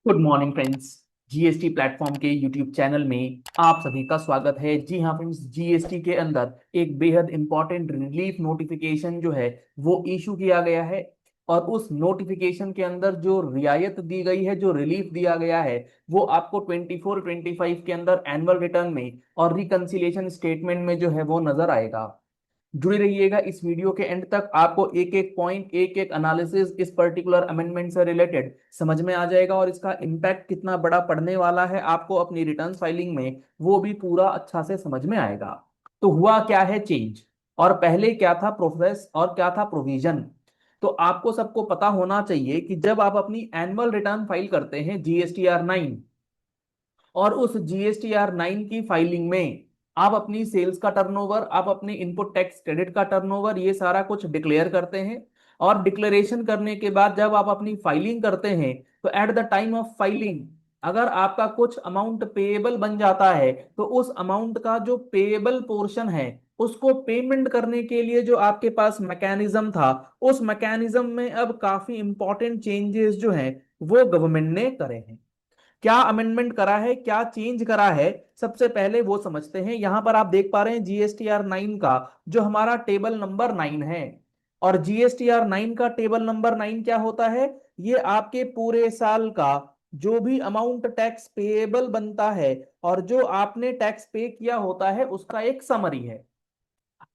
Good morning friends. GST platform के YouTube channel में आप सभी का स्वागत है। जी हाँ फ्रेंड्स, जीएसटी के अंदर एक बेहद इंपॉर्टेंट रिलीफ नोटिफिकेशन जो है वो इशू किया गया है। और उस नोटिफिकेशन के अंदर जो रियायत दी गई है, जो रिलीफ दिया गया है, वो आपको 24-25 के अंदर एनुअल रिटर्न में और रिकंसिलिएशन स्टेटमेंट में जो है वो नजर आएगा। जुड़े रहिएगा इस वीडियो के एंड तक। आपको एक एक पॉइंट, एक एक एनालिसिस इस पर्टिकुलर अमेंडमेंट से रिलेटेड समझ में आ जाएगा और इसका इम्पैक्ट कितना बड़ा पड़ने वाला है आपको अपनी रिटर्न फाइलिंग में, वो भी पूरा अच्छा से समझ में आएगा। तो हुआ क्या है चेंज, और पहले क्या था प्रोसेस और क्या था प्रोविजन। तो आपको सबको पता होना चाहिए कि जब आप अपनी एनुअल रिटर्न फाइल करते हैं GSTR 9, और उस GSTR 9 की फाइलिंग में आप अपनी सेल्स का टर्नओवर, आप अपने इनपुट टैक्स क्रेडिट का टर्नओवर, ये सारा कुछ डिक्लेयर करते हैं। और डिक्लेरेशन करने के बाद जब आप अपनी फाइलिंग करते हैं, तो at the time of filing अगर आपका कुछ अमाउंट पेएबल बन जाता है, तो उस अमाउंट का जो पेएबल पोर्शन है उसको पेमेंट करने के लिए जो आपके पास मैकेनिज्म था, उस मैकेनिज्म में अब काफी इंपॉर्टेंट चेंजेस जो हैं वो गवर्नमेंट ने करे हैं। क्या अमेंडमेंट करा है, क्या चेंज करा है, सबसे पहले वो समझते हैं। यहां पर आप देख पा रहे हैं GSTR 9 का जो हमारा टेबल नंबर 9 है। और GSTR 9 का टेबल नंबर 9 क्या होता है? ये आपके पूरे साल का जो भी अमाउंट टैक्स पेएबल बनता है और जो आपने टैक्स पे किया होता है उसका एक समरी है।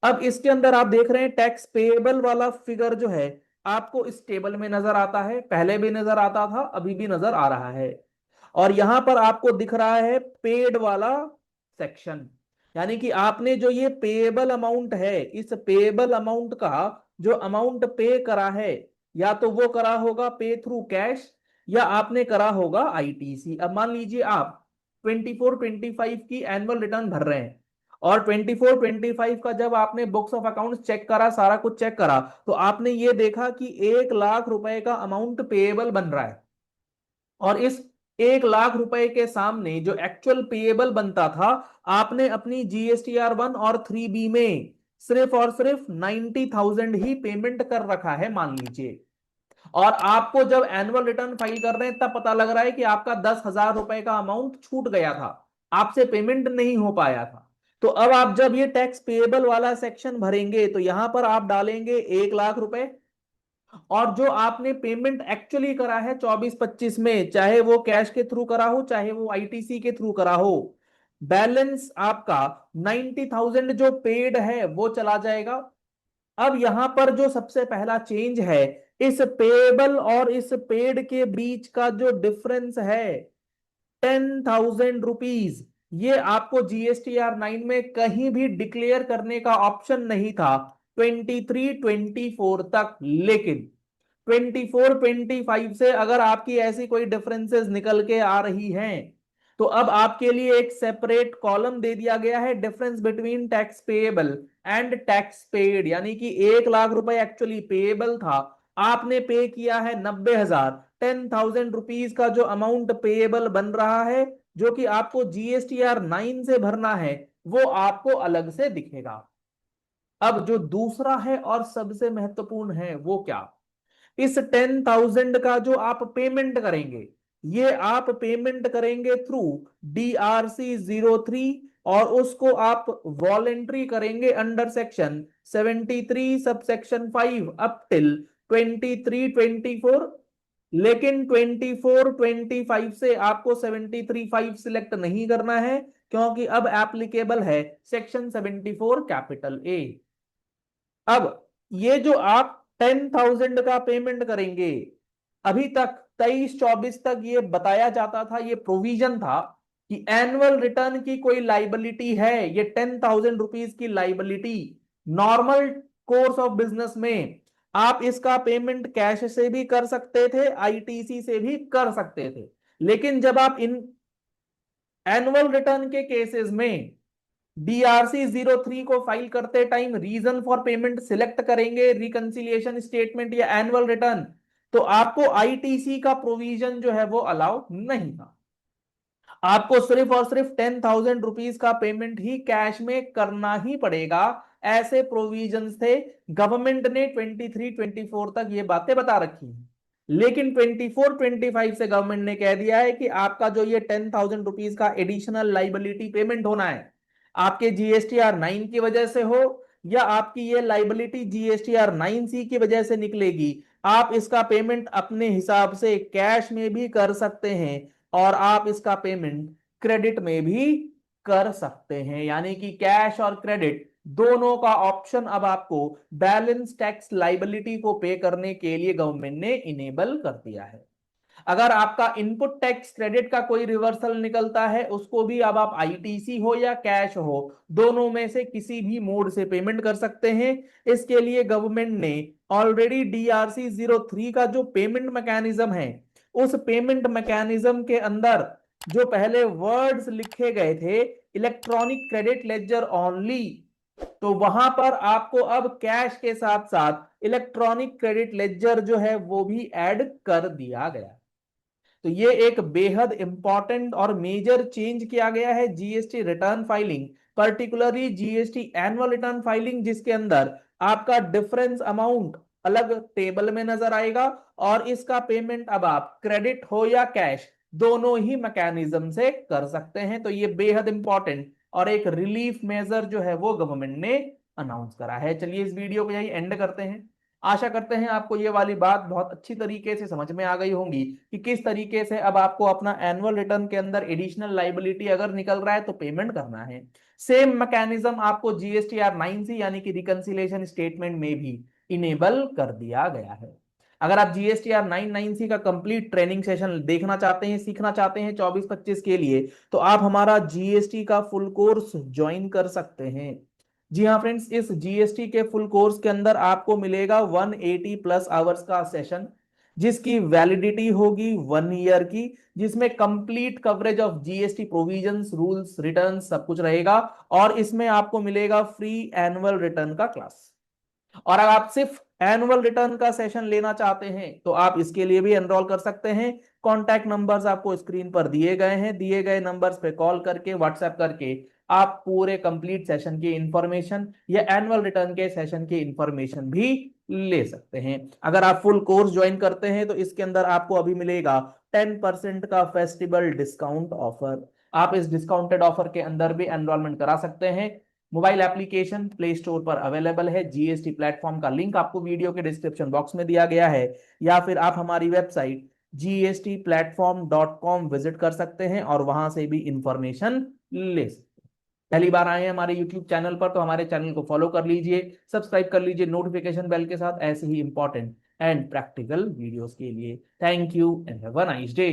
अब इसके अंदर आप देख रहे हैं टैक्स पेएबल वाला फिगर जो है आपको इस टेबल में नजर आता है, पहले भी नजर आता था, अभी भी नजर आ रहा है। और यहां पर आपको दिख रहा है पेड वाला सेक्शन, यानी कि आपने जो ये पेएबल अमाउंट है, इस पेएबल अमाउंट का जो अमाउंट पे करा है, या तो वो करा होगा पे थ्रू कैश, या आपने करा होगा ITC। अब मान लीजिए आप 24-25 की एनुअल रिटर्न भर रहे हैं, और 24-25 का जब आपने बुक्स ऑफ अकाउंट चेक करा, सारा कुछ चेक करा, तो आपने ये देखा कि 1 लाख रुपए का अमाउंट पेएबल बन रहा है। और इस 1 लाख रुपए के सामने जो एक्चुअल पेएबल बनता था, आपने अपनी GSTR 1 और 3B में सिर्फ और सिर्फ 90,000 ही पेमेंट कर रखा है मान लीजिए। और आपको जब एनुअल रिटर्न फाइल कर रहे हैं तब पता लग रहा है कि आपका 10,000 रुपए का अमाउंट छूट गया था, आपसे पेमेंट नहीं हो पाया था। तो अब आप जब ये टैक्स पेएबल वाला सेक्शन भरेंगे, तो यहां पर आप डालेंगे 1 लाख रुपए। और जो आपने पेमेंट एक्चुअली करा है 24-25 में, चाहे वो कैश के थ्रू करा हो, चाहे वो ITC के थ्रू करा हो, बैलेंस आपका 90,000 जो पेड है वो चला जाएगा। अब यहां पर जो सबसे पहला चेंज है, इस पेएबल और इस पेड के बीच का जो डिफरेंस है 10,000 रुपीज, ये आपको GSTR 9 में कहीं भी डिक्लेयर करने का ऑप्शन नहीं था 23-24 तक। लेकिन 24-25 से अगर आपकी ऐसी कोई डिफरेंसेस निकल के आ रही हैं, तो अब आपके लिए एक सेपरेट कॉलम दे दिया गया है, difference between tax payable and tax paid. यानी कि 1 लाख रुपए एक्चुअली पेएबल था, आपने पे किया है 90,000। 10,000 रुपीज का जो अमाउंट पेएबल बन रहा है, जो कि आपको GSTR 9 से भरना है, वो आपको अलग से दिखेगा। अब जो दूसरा है और सबसे महत्वपूर्ण है वो क्या, इस 10,000 का जो आप पेमेंट करेंगे, ये आप पेमेंट करेंगे थ्रू DRC 03, और उसको आप वॉलेंट्री करेंगे under section 73 sub section 5 up till 23-24। लेकिन 24-25 से आपको 73-5 सिलेक्ट नहीं करना है, क्योंकि अब एप्लीकेबल है सेक्शन 74 कैपिटल A। अब ये जो आप 10,000 का पेमेंट करेंगे, अभी तक 23-24 तक ये बताया जाता था, ये प्रोविजन था कि एनुअल रिटर्न की कोई लाइबिलिटी है, ये 10,000 रुपीज की liability normal course of business में आप इसका पेमेंट कैश से भी कर सकते थे, ITC से भी कर सकते थे। लेकिन जब आप इन एनुअल रिटर्न के केसेस में DRC 03 को फाइल करते time reason for payment select करेंगे, रिकंसिलिएशन स्टेटमेंट या एनुअल रिटर्न, तो आपको ITC का प्रोविजन जो है वो अलाउ नहीं था। आपको सिर्फ और सिर्फ 10,000 रुपीज का पेमेंट ही कैश में करना ही पड़ेगा। ऐसे प्रोविजंस थे, गवर्नमेंट ने 23-24 तक ये बातें बता रखी हैं। लेकिन 24-25 से गवर्नमेंट ने कह दिया है कि आपका जो ये 10,000 रुपीज का एडिशनल लाइबिलिटी पेमेंट होना है, आपके GSTR 9 की वजह से हो या आपकी ये लाइबिलिटी GSTR 9C की वजह से निकलेगी, आप इसका पेमेंट अपने हिसाब से कैश में भी कर सकते हैं और आप इसका पेमेंट क्रेडिट में भी कर सकते हैं। यानी कि कैश और क्रेडिट दोनों का ऑप्शन अब आपको बैलेंस टैक्स लाइबिलिटी को पे करने के लिए गवर्नमेंट ने इनेबल कर दिया है। अगर आपका इनपुट टैक्स क्रेडिट का कोई रिवर्सल निकलता है, उसको भी अब आप ITC हो या कैश हो, दोनों में से किसी भी मोड से पेमेंट कर सकते हैं। इसके लिए गवर्नमेंट ने ऑलरेडी DRC 03 का जो पेमेंट मैकेनिज्म है, उस पेमेंट मैकेनिज्म के अंदर जो पहले वर्ड्स लिखे गए थे, इलेक्ट्रॉनिक क्रेडिट लेजर ओनली, तो वहां पर आपको अब कैश के साथ साथ इलेक्ट्रॉनिक क्रेडिट लेजर जो है वो भी ऐड कर दिया गया। तो ये एक बेहद इंपॉर्टेंट और मेजर चेंज किया गया है GST return filing, particularly GST annual return filing, जिसके अंदर आपका डिफरेंस अमाउंट अलग टेबल में नजर आएगा और इसका पेमेंट अब आप क्रेडिट हो या कैश दोनों ही मैकेनिज्म से कर सकते हैं। तो ये बेहद इंपॉर्टेंट और एक रिलीफ मेजर जो है वो गवर्नमेंट ने अनाउंस करा है। चलिए इस वीडियो को यही एंड करते हैं। आशा करते हैं आपको ये वाली बात बहुत अच्छी तरीके से समझ में आ गई होंगी कि किस तरीके से अब आपको अपना एनुअल रिटर्न के अंदर एडिशनल लाइबिलिटी अगर निकल रहा है तो पेमेंट करना है। सेम मैकेनिज्म आपको GSTR 9C यानी कि रिकंसिलिएशन स्टेटमेंट में भी इनेबल कर दिया गया है। अगर आप GSTR 9 9C का कंप्लीट ट्रेनिंग सेशन देखना चाहते हैं, सीखना चाहते हैं 24-25 के लिए, तो आप हमारा GST का फुल कोर्स ज्वाइन कर सकते हैं। जी हाँ फ्रेंड्स, इस GST के फुल कोर्स के अंदर आपको मिलेगा 180+ आवर्स का सेशन, जिसकी वैलिडिटी होगी 1 ईयर की, जिसमें complete coverage of GST provisions, rules, return सब कुछ रहेगा और इसमें आपको मिलेगा फ्री एनुअल रिटर्न का क्लास। और अगर आप सिर्फ एनुअल रिटर्न का सेशन लेना चाहते हैं तो आप इसके लिए भी एनरोल कर सकते हैं। कॉन्टैक्ट नंबर्स आपको स्क्रीन पर दिए गए हैं, दिए गए नंबर्स पे कॉल करके, व्हाट्सएप करके आप पूरे कंप्लीट सेशन की इंफॉर्मेशन या एनुअल रिटर्न के सेशन की इंफॉर्मेशन भी ले सकते हैं। अगर आप फुल कोर्स ज्वाइन करते हैं तो इसके अंदर आपको अभी मिलेगा 10% का फेस्टिवल डिस्काउंट ऑफर। आप इस डिस्काउंटेड ऑफर के अंदर भी एनरोलमेंट करा सकते हैं। मोबाइल एप्लीकेशन प्ले स्टोर पर अवेलेबल है। GST प्लेटफॉर्म का लिंक आपको वीडियो के डिस्क्रिप्शन बॉक्स में दिया गया है, या फिर आप हमारी वेबसाइट gstplatform.com विजिट कर सकते हैं और वहां से भी इंफॉर्मेशन ले सकते हैं। पहली बार आए हैं हमारे YouTube चैनल पर तो हमारे चैनल को फॉलो कर लीजिए, सब्सक्राइब कर लीजिए नोटिफिकेशन बेल के साथ ऐसे ही इंपॉर्टेंट एंड प्रैक्टिकल वीडियोस के लिए। Thank you and have a nice day.